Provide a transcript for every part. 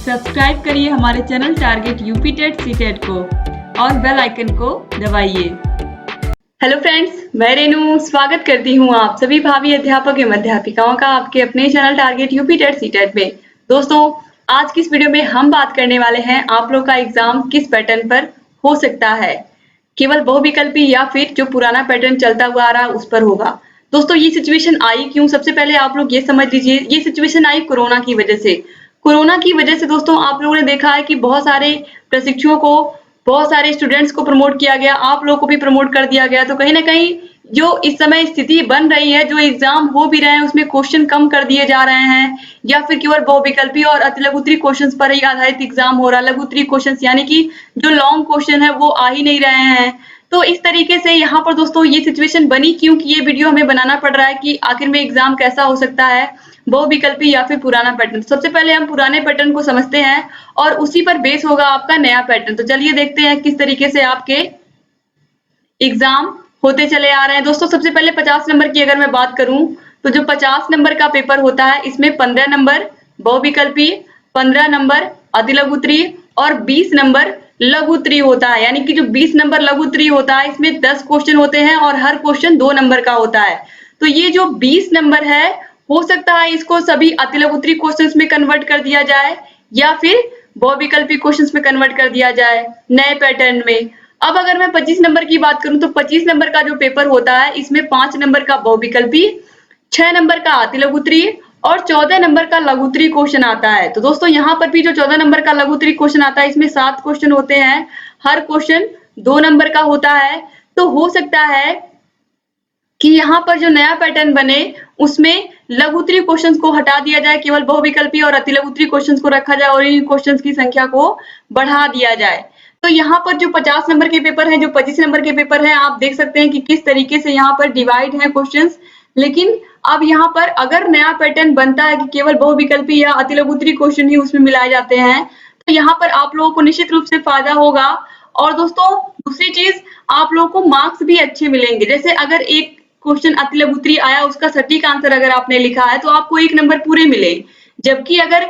Subscribe करिए हमारे channel target UP TET CTET को और बेल आइकन को दबाइए। हेलो फ्रेंड्स, मैं रेनू स्वागत करती हूँ आप सभी भावी अध्यापक एवं अध्यापिकाओं का आपके अपने channel target UP TET CTET में। दोस्तों, आज की इस वीडियो में हम बात करने वाले हैं आप लोग का एग्जाम किस पैटर्न पर हो सकता है, केवल बहुविकल्पी या फिर जो पुराना पैटर्न चलता हुआ आ रहा है उस पर होगा। दोस्तों, ये सिचुएशन आई क्यों? सबसे पहले आप लोग ये समझ लीजिए, ये सिचुएशन आई कोरोना की वजह से। कोरोना की वजह से दोस्तों आप लोगों ने देखा है कि बहुत सारे प्रशिक्षुओं को, बहुत सारे स्टूडेंट्स को प्रमोट किया गया, आप लोगों को भी प्रमोट कर दिया गया। तो कहीं ना कहीं जो इस समय स्थिति बन रही है, जो एग्जाम हो भी रहे हैं उसमें क्वेश्चन कम कर दिए जा रहे हैं या फिर केवल बहुविकल्पी और अति लघु उत्तरीय क्वेश्चंस पर ही आधारित एग्जाम हो रहा है। लघु उत्तरीय क्वेश्चंस यानी कि जो लॉन्ग क्वेश्चन है वो आ ही नहीं रहे हैं। तो इस तरीके से यहाँ पर दोस्तों ये सिचुएशन बनी क्योंकि ये वीडियो हमें बनाना पड़ रहा है कि आखिर में एग्जाम कैसा हो सकता है, बहुविकल्पी या फिर पुराना पैटर्न। सबसे पहले हम पुराने पैटर्न को समझते हैं और उसी पर बेस होगा आपका नया पैटर्न। तो चलिए देखते हैं किस तरीके से आपके एग्जाम होते चले आ रहे हैं। दोस्तों, सबसे पहले 50 नंबर की अगर मैं बात करूं तो जो 50 नंबर का पेपर होता है इसमें 15 नंबर बहुविकल्पी, 15 नंबर अति लघु उत्तरीय और 20 नंबर लघु उत्तरीय होता है। यानी कि जो 20 नंबर लघु उत्तरीय होता है इसमें 10 क्वेश्चन होते हैं और हर क्वेश्चन 2 नंबर का होता है। तो ये जो 20 नंबर है, हो सकता है इसको सभी अति लघु उत्तरीय क्वेश्चंस में कन्वर्ट कर दिया जाए या फिर बहुविकल्पी क्वेश्चंस में कन्वर्ट कर दिया जाए नए पैटर्न में। अब अगर मैं 25 नंबर की बात करूं तो 25 नंबर का जो पेपर होता है इसमें 5 नंबर का बहुविकल्पी, 6 नंबर का अति लघु उत्तरीय और 14 नंबर का लघु उत्तरीय क्वेश्चन आता है। तो दोस्तों यहाँ पर भी जो 14 नंबर का लघु उत्तरीय क्वेश्चन आता है इसमें 7 क्वेश्चन होते हैं, हर क्वेश्चन 2 नंबर का होता है। तो हो सकता है कि यहाँ पर जो नया पैटर्न बने उसमें लघु उत्तरीय क्वेश्चंस को हटा दिया जाए, केवल बहुविकल्पी और अति लघु उत्तरीय क्वेश्चंस को रखा जाए और इन क्वेश्चंस की संख्या को बढ़ा दिया जाए। तो यहाँ पर जो 50 नंबर के पेपर हैं, जो 25 नंबर के पेपर हैं, आप देख सकते हैं कि किस तरीके से यहाँ पर डिवाइड है क्वेश्चंस। लेकिन अब यहाँ पर अगर नया पैटर्न बनता है कि केवल बहुविकल्पी या अति लघु उत्तरीय क्वेश्चन ही उसमें मिलाए जाते हैं तो यहाँ पर आप लोगों को निश्चित रूप से फायदा होगा। और दोस्तों दूसरी चीज, आप लोगों को मार्क्स भी अच्छे मिलेंगे। जैसे अगर एक क्वेश्चन अति लघु उत्तरीय आया, उसका सटीक आंसर अगर आपने लिखा है तो आपको 1 नंबर पूरे मिले। जबकि अगर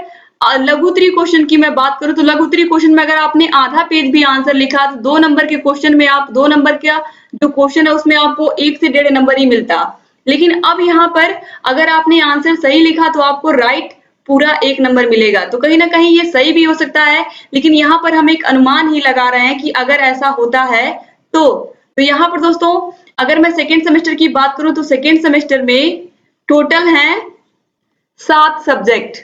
लघु उत्तरीय क्वेश्चन की मैं बात करूं तो लघु उत्तरीय क्वेश्चन में अगर आपने आधा पेज भी आंसर लिखा तो 2 नंबर के क्वेश्चन में आप 2 नंबर का जो क्वेश्चन है उसमें आपको 1 से 1.5 नंबर ही मिलता। लेकिन अब यहाँ पर अगर आपने आंसर सही लिखा तो आपको राइट पूरा 1 नंबर मिलेगा। तो कहीं ना कहीं ये सही भी हो सकता है, लेकिन यहाँ पर हम एक अनुमान ही लगा रहे हैं कि अगर ऐसा होता है तो यहाँ पर दोस्तों अगर मैं सेकेंड सेमेस्टर की बात करूं तो सेकेंड सेमेस्टर में टोटल हैं 7 सब्जेक्ट।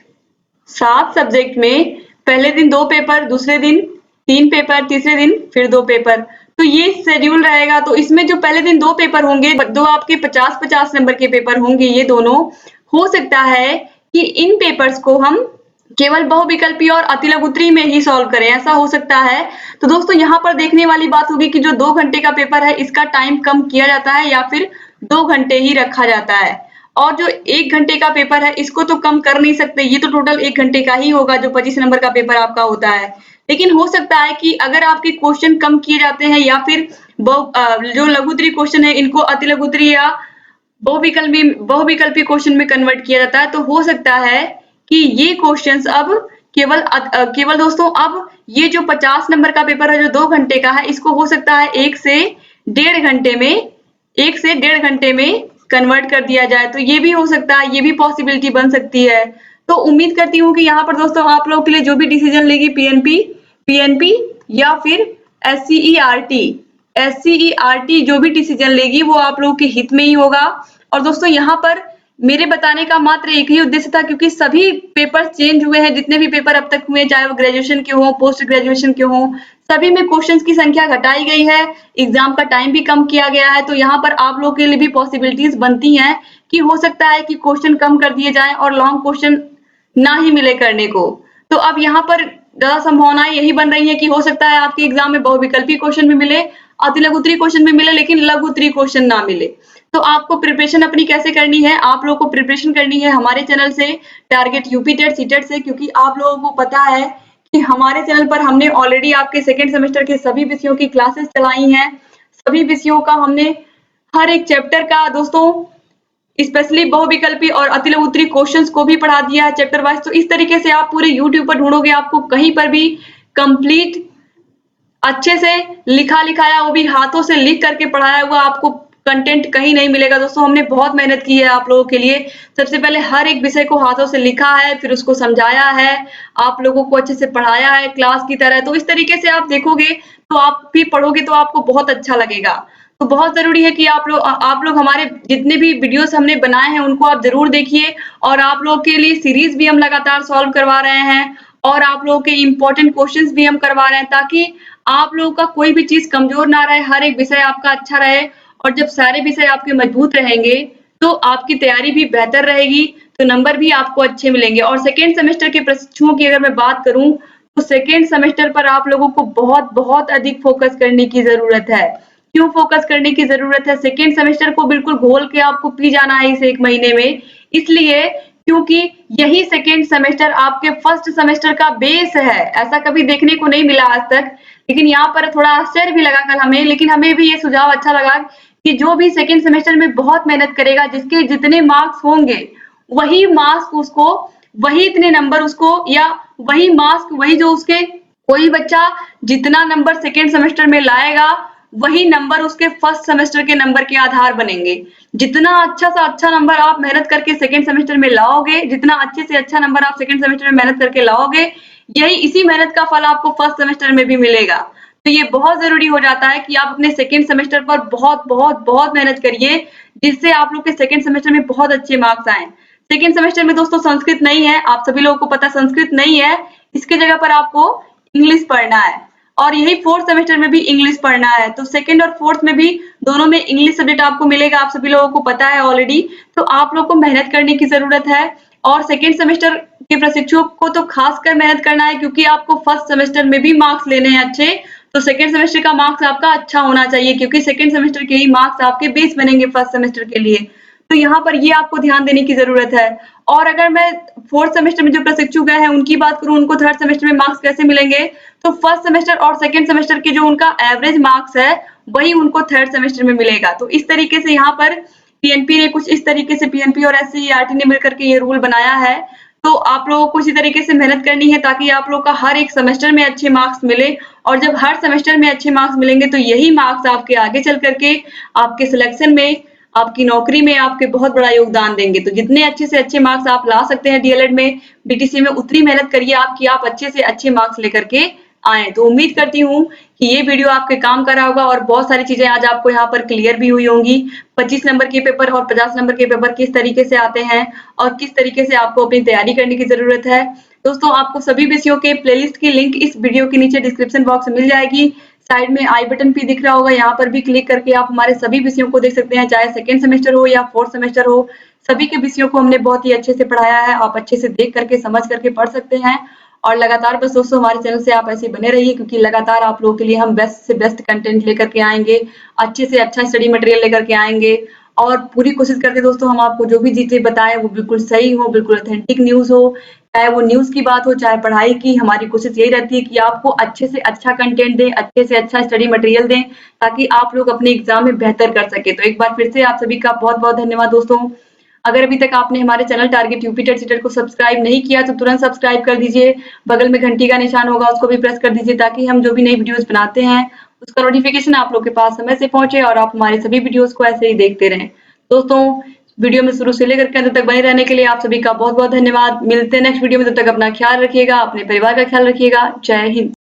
7 सब्जेक्ट में पहले दिन 2 पेपर, दूसरे दिन 3 पेपर, तीसरे दिन फिर 2 पेपर। तो ये शेड्यूल रहेगा। तो इसमें जो पहले दिन 2 पेपर होंगे, 2 आपके 50-50 नंबर के पेपर होंगे, ये दोनों हो सकता है कि इन पेपर्स को हम केवल बहुविकल्पी और अति लघु उत्तरीय में ही सॉल्व करें, ऐसा हो सकता है। तो दोस्तों यहाँ पर देखने वाली बात होगी कि जो 2 घंटे का पेपर है इसका टाइम कम किया जाता है या फिर 2 घंटे ही रखा जाता है। और जो 1 घंटे का पेपर है इसको तो कम कर नहीं सकते, ये तो टोटल 1 घंटे का ही होगा जो 25 नंबर का पेपर आपका होता है। लेकिन हो सकता है कि अगर आपके क्वेश्चन कम किए जाते हैं या फिर जो लघु उत्तरीय क्वेश्चन है इनको अति लघु उत्तरीय या बहुविकल्पी क्वेश्चन में कन्वर्ट किया जाता है, तो हो सकता है कि ये क्वेश्चंस अब केवल दोस्तों अब ये जो 50 नंबर का पेपर है जो 2 घंटे का है इसको हो सकता है 1 से 1.5 घंटे में कन्वर्ट कर दिया जाए। तो ये भी हो सकता है, ये भी पॉसिबिलिटी बन सकती है। तो उम्मीद करती हूँ कि यहाँ पर दोस्तों आप लोगों के लिए जो भी डिसीजन लेगी पीएनपी या फिर एससीईआरटी जो भी डिसीजन लेगी वो आप लोगों के हित में ही होगा। और दोस्तों यहाँ पर मेरे बताने का मात्र एक ही उद्देश्य था, क्योंकि सभी पेपर चेंज हुए हैं, जितने भी पेपर अब तक हुए, चाहे वो ग्रेजुएशन के हों, पोस्ट ग्रेजुएशन के हों, सभी में क्वेश्चंस की संख्या घटाई गई है, एग्जाम का टाइम भी कम किया गया है। तो यहाँ पर आप लोग के लिए भी पॉसिबिलिटीज बनती हैं कि हो सकता है कि क्वेश्चन कम कर दिए जाएं और लॉन्ग क्वेश्चन ना ही मिले करने को। तो अब यहाँ पर ज्यादा संभावनाएं यही बन रही है कि हो सकता है आपके एग्जाम में बहुविकल्पी क्वेश्चन भी मिले, अति लघु उत्तरीय क्वेश्चन भी मिले, लेकिन लघु उत्तरीय क्वेश्चन ना मिले। तो आपको प्रिपरेशन अपनी कैसे करनी है? आप लोगों को प्रिपरेशन करनी है हमारे चैनल से, टारगेट यूपी टेट सीटेट से, क्योंकि आप लोगों को पता है कि हमारे चैनल पर हमने ऑलरेडी आपके सेकेंड सेमेस्टर के सभी विषयों की क्लासेस चलाई हैं। सभी विषयों का हमने हर एक चैप्टर का दोस्तों स्पेशली बहुविकल्पी और अतिलघुत्तरी क्वेश्चंस को भी पढ़ा दिया है चैप्टर वाइज। तो इस तरीके से आप पूरे यूट्यूब पर ढूंढोगे, आपको कहीं पर भी कंप्लीट अच्छे से लिखा लिखाया, वो भी हाथों से लिख करके पढ़ाया हुआ आपको कंटेंट कहीं नहीं मिलेगा। दोस्तों हमने बहुत मेहनत की है आप लोगों के लिए। सबसे पहले हर एक विषय को हाथों से लिखा है, फिर उसको समझाया है, आप लोगों को अच्छे से पढ़ाया है क्लास की तरह। तो इस तरीके से आप देखोगे तो आप भी पढ़ोगे तो आपको बहुत अच्छा लगेगा। तो बहुत ज़रूरी है कि आप लोग हमारे जितने भी वीडियोज़ हमने बनाए हैं उनको आप ज़रूर देखिए। और आप लोगों के लिए सीरीज़ भी हम लगातार सॉल्व करवा रहे हैं और आप लोगों के इम्पोर्टेंट क्वेश्चंस भी हम करवा रहे हैं, ताकि आप लोगों का कोई भी चीज़ कमज़ोर ना रहे, हर एक विषय आपका अच्छा रहे। और जब सारे विषय आपके मजबूत रहेंगे, तो आपकी तैयारी भी बेहतर रहेगी, तो नंबर भी आपको अच्छे मिलेंगे। और सेकेंड सेमेस्टर के प्रशिक्षुओं की अगर मैं बात करूँ, तो सेकेंड सेमेस्टर पर आप लोगों को बहुत अधिक फोकस करने की ज़रूरत है। क्यों फोकस करने की ज़रूरत है? सेकेंड सेमेस्टर को बिल्कुल घोल के आपको पी जाना है इस 1 महीने में। इसलिए क्योंकि यही सेकेंड सेमेस्टर आपके फर्स्ट सेमेस्टर का बेस है। ऐसा कभी देखने को नहीं मिला आज तक, लेकिन यहाँ पर थोड़ा आश्चर्य भी लगा कल हमें, लेकिन हमें भी ये सुझाव अच्छा लगा कि जो भी सेकेंड सेमेस्टर में बहुत मेहनत करेगा, जिसके जितने मार्क्स होंगे, वही मार्क्स उसको, वही इतने नंबर उसको, या वही मार्क्स, वही जो उसके, कोई बच्चा जितना नंबर सेकेंड सेमेस्टर में लाएगा, वही नंबर उसके फर्स्ट सेमेस्टर के नंबर के आधार बनेंगे। जितना अच्छा से अच्छा नंबर आप मेहनत करके सेकेंड सेमेस्टर में लाओगे, जितना अच्छे से अच्छा नंबर आप सेकेंड सेमेस्टर में मेहनत करके लाओगे, यही इसी मेहनत का फल आपको फर्स्ट सेमेस्टर में भी मिलेगा। तो ये बहुत ज़रूरी हो जाता है कि आप अपने सेकेंड सेमेस्टर पर बहुत मेहनत करिए, जिससे आप लोग के सेकेंड सेमेस्टर में बहुत अच्छे मार्क्स आएँ। सेकेंड सेमेस्टर में दोस्तों संस्कृत नहीं है, आप सभी लोगों को पता है संस्कृत नहीं है, इसकी जगह पर आपको इंग्लिश पढ़ना है। और यही फोर्थ सेमेस्टर में भी इंग्लिश पढ़ना है। तो सेकंड और फोर्थ में भी दोनों में इंग्लिश सब्जेक्ट आपको मिलेगा, आप सभी लोगों को पता है ऑलरेडी। तो आप लोग को मेहनत करने की ज़रूरत है। और सेकंड सेमेस्टर के प्रशिक्षुओं को तो खासकर मेहनत करना है, क्योंकि आपको फर्स्ट सेमेस्टर में भी मार्क्स लेने हैं अच्छे। तो सेकंड सेमेस्टर का मार्क्स आपका अच्छा होना चाहिए, क्योंकि सेकंड सेमेस्टर के ही मार्क्स आपके बेस बनेंगे फर्स्ट सेमेस्टर के लिए। तो यहाँ पर ये आपको ध्यान देने की ज़रूरत है। और अगर मैं फोर्थ सेमेस्टर में जो प्रशिक्षु गए हैं उनकी बात करूँ, उनको थर्ड सेमेस्टर में मार्क्स कैसे मिलेंगे, तो फर्स्ट सेमेस्टर और सेकंड सेमेस्टर के जो उनका एवरेज मार्क्स है, वही उनको थर्ड सेमेस्टर में मिलेगा। तो इस तरीके से यहाँ पर पीएनपी ने कुछ इस तरीके से, पीएनपी और एससीईआरटी ने मिलकर के ये रूल बनाया है। तो आप लोगों को इसी तरीके से मेहनत करनी है, ताकि आप लोग का हर एक सेमेस्टर में अच्छे मार्क्स मिले। और जब हर सेमेस्टर में अच्छे मार्क्स मिलेंगे, तो यही मार्क्स आपके आगे चल करके आपके सिलेक्शन में, आपकी नौकरी में आपके बहुत बड़ा योगदान देंगे। तो जितने अच्छे से अच्छे मार्क्स आप ला सकते हैं डीएलएड में, बीटीसी में, उतनी मेहनत करिए आप कि आप अच्छे से अच्छे मार्क्स लेकर के आए। तो उम्मीद करती हूँ कि ये वीडियो आपके काम का रहा होगा और बहुत सारी चीजें आज आपको यहाँ पर क्लियर भी हुई होंगी। 25 नंबर के पेपर और 50 नंबर के पेपर किस तरीके से आते हैं और किस तरीके से आपको अपनी तैयारी करने की जरूरत है। दोस्तों आपको सभी विषयों के प्लेलिस्ट की लिंक इस वीडियो के नीचे डिस्क्रिप्शन बॉक्स में मिल जाएगी। साइड में आई बटन भी दिख रहा होगा, यहाँ पर भी क्लिक करके आप हमारे सभी विषयों को देख सकते हैं, चाहे सेकेंड सेमेस्टर हो या फोर्थ सेमेस्टर हो। सभी के विषयों को हमने बहुत ही अच्छे से पढ़ाया है, आप अच्छे से देख करके समझ करके पढ़ सकते हैं। और लगातार बस दोस्तों हमारे चैनल से आप ऐसे बने रहिए, क्योंकि लगातार आप लोगों के लिए हम बेस्ट से बेस्ट कंटेंट लेकर के आएंगे, अच्छे से अच्छा स्टडी मटेरियल लेकर के आएंगे। और पूरी कोशिश करते हैं दोस्तों हम आपको जो भी चीजें बताएं वो बिल्कुल सही हो, बिल्कुल ऑथेंटिक न्यूज हो, चाहे वो न्यूज की बात हो चाहे पढ़ाई की। हमारी कोशिश यही रहती है कि आपको अच्छे से अच्छा कंटेंट दें, अच्छे से अच्छा स्टडी मटेरियल दें, ताकि आप लोग अपने एग्जाम में बेहतर कर सके। तो एक बार फिर से आप सभी का बहुत धन्यवाद दोस्तों। अगर अभी तक आपने हमारे channel target UP TET CTET को सब्सक्राइब नहीं किया, तो तुरंत सब्सक्राइब कर दीजिए। बगल में घंटी का निशान होगा, उसको भी प्रेस कर दीजिए, ताकि हम जो भी नई वीडियोस बनाते हैं उसका नोटिफिकेशन आप लोग के पास समय से पहुंचे और आप हमारे सभी वीडियोस को ऐसे ही देखते रहें। दोस्तों वीडियो में शुरू से लेकर के अंत तक बने रहने के लिए आप सभी का बहुत धन्यवाद। मिलते हैं नेक्स्ट वीडियो में, तब तक अपना ख्याल रखिएगा, अपने परिवार का ख्याल रखिएगा। जय हिंद।